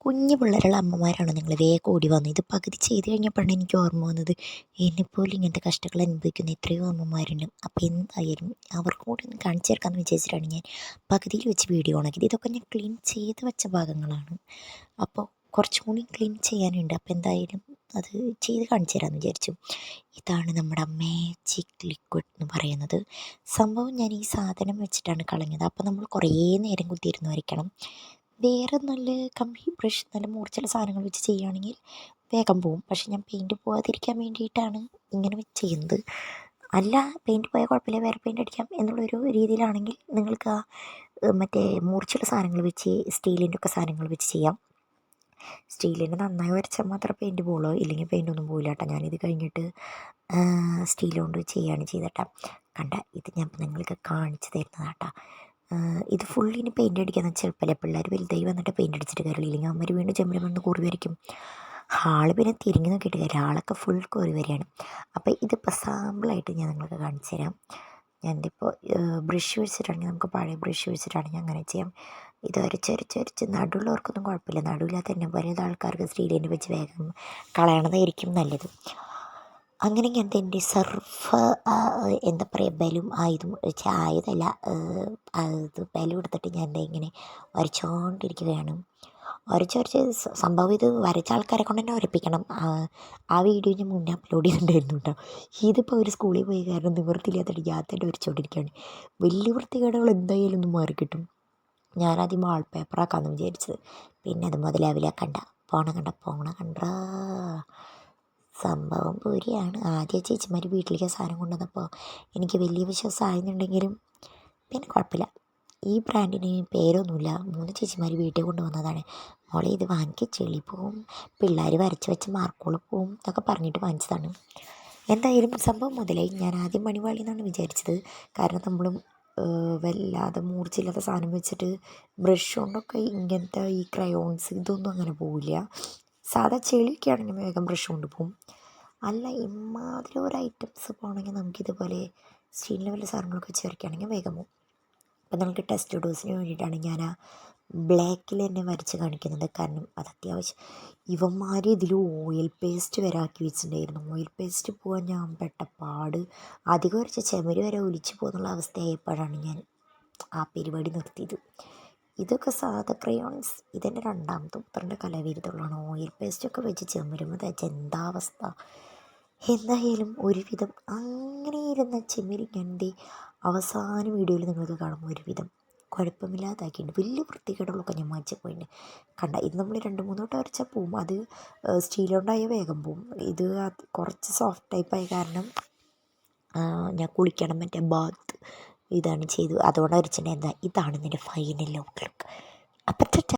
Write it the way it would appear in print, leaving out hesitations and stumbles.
കുഞ്ഞു പിള്ളേരുള്ള അമ്മമാരാണോ നിങ്ങൾ വേഗം ഓടി വന്നത്? ഇത് പകുതി ചെയ്ത് കഴിഞ്ഞപ്പോഴാണ് എനിക്ക് ഓർമ്മ വന്നത്, എന്നെപ്പോലും ഇങ്ങനത്തെ കഷ്ടങ്ങൾ അനുഭവിക്കുന്ന എത്രയോ അമ്മമാരുണ്ട്. അപ്പോൾ എന്തായാലും അവർക്കും കൂടി ഒന്ന് കാണിച്ചു തരാമെന്ന് വിചാരിച്ചിട്ടാണ് ഞാൻ പകുതിയിൽ വെച്ച് വീഡിയോ ഓണാക്കിയത്. ഇതൊക്കെ ഞാൻ ക്ലീൻ ചെയ്ത് വെച്ച ഭാഗങ്ങളാണ്, അപ്പോൾ കുറച്ചും കൂടി ക്ലീൻ ചെയ്യാനുണ്ട്. അപ്പോൾ എന്തായാലും അത് ചെയ്ത് കാണിച്ചു തരാമെന്ന് വിചാരിച്ചു. ഇതാണ് നമ്മുടെ മാജിക് ലിക്വിഡ് എന്ന് പറയുന്നത്. സംഭവം ഞാൻ ഈ സാധനം വെച്ചിട്ടാണ് കളഞ്ഞത്. അപ്പോൾ നമ്മൾ കുറേ നേരം കുത്തിയിരുന്ന് വരയ്ക്കണം. വേറെ നല്ല കമ്പി ബ്രഷ്, നല്ല മൂർച്ചയുള്ള സാധനങ്ങൾ വെച്ച് ചെയ്യുകയാണെങ്കിൽ വേഗം പോവും. പക്ഷെ ഞാൻ പെയിൻറ്റ് പോകാതിരിക്കാൻ വേണ്ടിയിട്ടാണ് ഇങ്ങനെ വെച്ച് ചെയ്യുന്നത്. അല്ല, പെയിൻറ്റ് പോയാൽ കുഴപ്പമില്ല, വേറെ പെയിൻറ്റ് അടിക്കാം എന്നുള്ളൊരു രീതിയിലാണെങ്കിൽ നിങ്ങൾക്ക് ആ മറ്റേ മൂർച്ചയുള്ള സാധനങ്ങൾ വെച്ച്, സ്റ്റീലിൻ്റെ ഒക്കെ സാധനങ്ങൾ വെച്ച് ചെയ്യാം. സ്റ്റീലിൻ്റെ നന്നായി വരച്ചാൽ മാത്രമേ പെയിൻറ്റ് പോകുള്ളൂ, ഇല്ലെങ്കിൽ പെയിൻറ്റൊന്നും പോകില്ല കേട്ടോ. ഞാനിത് കഴിഞ്ഞിട്ട് സ്റ്റീൽ കൊണ്ട് ചെയ്യുകയാണ് ചെയ്തേട്ടാ. കണ്ട, ഇത് ഞാൻ നിങ്ങൾക്ക് കാണിച്ചു തരുന്നതാട്ടാ. ഇത് ഫുള്ളിന് പെയിൻ്റ് അടിക്കാന്ന് വെച്ചാൽ എളുപ്പമല്ലേ. പിള്ളേർ വലുതായി വന്നിട്ട് പെയിൻ്റ് അടിച്ചിട്ട് കാര്യമില്ല, ഇല്ലെങ്കിൽ അവർ വീണ്ടും ചെമ്മരം വന്ന് കുറി വരയ്ക്കും. ആള് പിന്നെ തിരിഞ്ഞു നോക്കിയിട്ട് കാര്യം, ആളൊക്കെ ഫുൾ കുറി വരെയാണ്. അപ്പോൾ ഇതിപ്പോൾ സാമ്പിളായിട്ട് ഞാൻ നിങ്ങൾക്ക് കാണിച്ചു തരാം. ഞാനിതിപ്പോൾ ബ്രഷ് വെച്ചിട്ടാണെങ്കിൽ, നമുക്ക് പഴയ ബ്രഷ് വെച്ചിട്ടാണ് ഞാൻ അങ്ങനെ ചെയ്യാം. ഇത് അരച്ചരച്ചരച്ച് നടുവുള്ളവർക്കൊന്നും കുഴപ്പമില്ല, നടുവില്ലാത്ത തന്നെ പല ആൾക്കാർക്ക് സ്റ്റീലിൻ്റെ വെച്ച് വേഗം കളയണതായിരിക്കും നല്ലത്. അങ്ങനെ ഞാൻ എൻ്റെ സർഫ് എന്താ പറയുക, ബലൂൺ ആയതും ആയതല്ല, അത് ബലം എടുത്തിട്ട് ഞാൻ എൻ്റെ ഇങ്ങനെ വരച്ചുകൊണ്ടിരിക്കുകയാണ്. വരച്ച് സംഭവം ഇത് വരച്ച ആൾക്കാരെ കൊണ്ട് തന്നെ വരപ്പിക്കണം. ആ വീഡിയോ ഞാൻ മുന്നേ അപ്ലോഡ് ചെയ്തിട്ടുണ്ടായിരുന്നു കേട്ടോ. ഇതിപ്പോൾ ഒരു സ്കൂളിൽ പോയി കാരണം നിവൃത്തിയില്ലാത്തത് ഞാൻ തന്നെ വരച്ചുകൊണ്ടിരിക്കുകയാണ്. വലിയ വൃത്തികേടുകൾ എന്തായാലും ഒന്ന് മാറിക്കിട്ടും. ഞാനാദ്യം വാൾപേപ്പറാക്കാമെന്ന് വിചാരിച്ചത്, പിന്നെ അത് മുതലാവില്ല. പോണ കണ്ടാ സംഭവം പൂരിയാണ്. ആദ്യം ചേച്ചിമാർ വീട്ടിലേക്ക് സാധനം കൊണ്ടുവന്നപ്പോൾ എനിക്ക് വലിയ വിശ്വാസമായിരുന്നുണ്ടെങ്കിലും പിന്നെ കുഴപ്പമില്ല. ഈ ബ്രാൻഡിന് പേരൊന്നുമില്ല, 3 ചേച്ചിമാർ വീട്ടിൽ കൊണ്ടുവന്നതാണ്. മോളെ ഇത് വാങ്ങിക്ക്, ചെളി പോവും, പിള്ളേർ വരച്ച് വെച്ച് മാർക്കുകൾ പോവും എന്നൊക്കെ പറഞ്ഞിട്ട് വാങ്ങിച്ചതാണ്. എന്തായാലും സംഭവം മുതലായി. ഞാൻ ആദ്യം മണിവാളി എന്നാണ് വിചാരിച്ചത്, കാരണം നമ്മളും വല്ലാതെ മൂർച്ചയില്ലാത്ത സാധനം വെച്ചിട്ട് ബ്രഷ് കൊണ്ടൊക്കെ ഇങ്ങനത്തെ ഈ ക്രയോൺസ് ഇതൊന്നും അങ്ങനെ പോവില്ല. സാധാ ചെളിയൊക്കെ ആണെങ്കിൽ വേഗം ബ്രഷ് കൊണ്ട് പോകും. അല്ല, ഇമാതിരി ഒരു ഐറ്റംസ് പോകണമെങ്കിൽ നമുക്കിതുപോലെ സ്റ്റീലിൻ്റെ വല്ല സാധനങ്ങളൊക്കെ വെച്ച് വരയ്ക്കുകയാണെങ്കിൽ വേഗം പോകും. അപ്പം നമുക്ക് ടെസ്റ്റ് ഡോസിന് വേണ്ടിയിട്ടാണ് ഞാൻ ആ ബ്ലാക്കിൽ തന്നെ വരച്ച് കാണിക്കുന്നത്. കാരണം അത് അത്യാവശ്യം ഇവന്മാർ ഇതിൽ ഓയിൽ പേസ്റ്റ് വരെ ആക്കി വെച്ചിട്ടുണ്ടായിരുന്നു. ഓയിൽ പേസ്റ്റ് പോകാൻ ഞാൻ പെട്ട പാട്. അധികം വരച്ച ചെമര് വരെ ഒലിച്ച് പോകുന്നുള്ള അവസ്ഥയായപ്പോഴാണ് ഞാൻ ആ പരിപാടി നിർത്തിയത്. ഇതൊക്കെ സാധാ ക്രയോൺസ്, ഇതെൻ്റെ രണ്ടാമത്തെ പുത്രൻ്റെ കലാവിരുദ്ധമുള്ളതാണ്. ഓയിൽ പേസ്റ്റൊക്കെ വെച്ച് ചെമരുമ്പോൾ തേച്ച എന്താ അവസ്ഥ. എന്തായാലും ഒരുവിധം അങ്ങനെ ഇരുന്ന ചെമ്മരി എൻ്റെ അവസാന വീഡിയോയിൽ നിങ്ങൾക്ക് കാണുമ്പോൾ ഒരുവിധം കുഴപ്പമില്ലാതാക്കിയിട്ടുണ്ട്. വലിയ വൃത്തികേടുകളൊക്കെ ഞാൻ മാറ്റി പോയിട്ടുണ്ട്. കണ്ട, ഇത് നമ്മൾ 2-3 വട്ടം വരച്ചാൽ പോവും. അത് സ്റ്റീൽ കൊണ്ടായ വേഗം പോവും. ഇത് കുറച്ച് സോഫ്റ്റ് ടൈപ്പായ കാരണം ഞാൻ കുളിക്കണം, മറ്റേ ബാത്ത് ഇതാണ് ചെയ്തു, അതുകൊണ്ട് വരച്ചിട്ടുണ്ട്. ഇതാണ് എൻ്റെ ഫൈനൽ ഔട്ട്ലുക്ക്. അപ്പം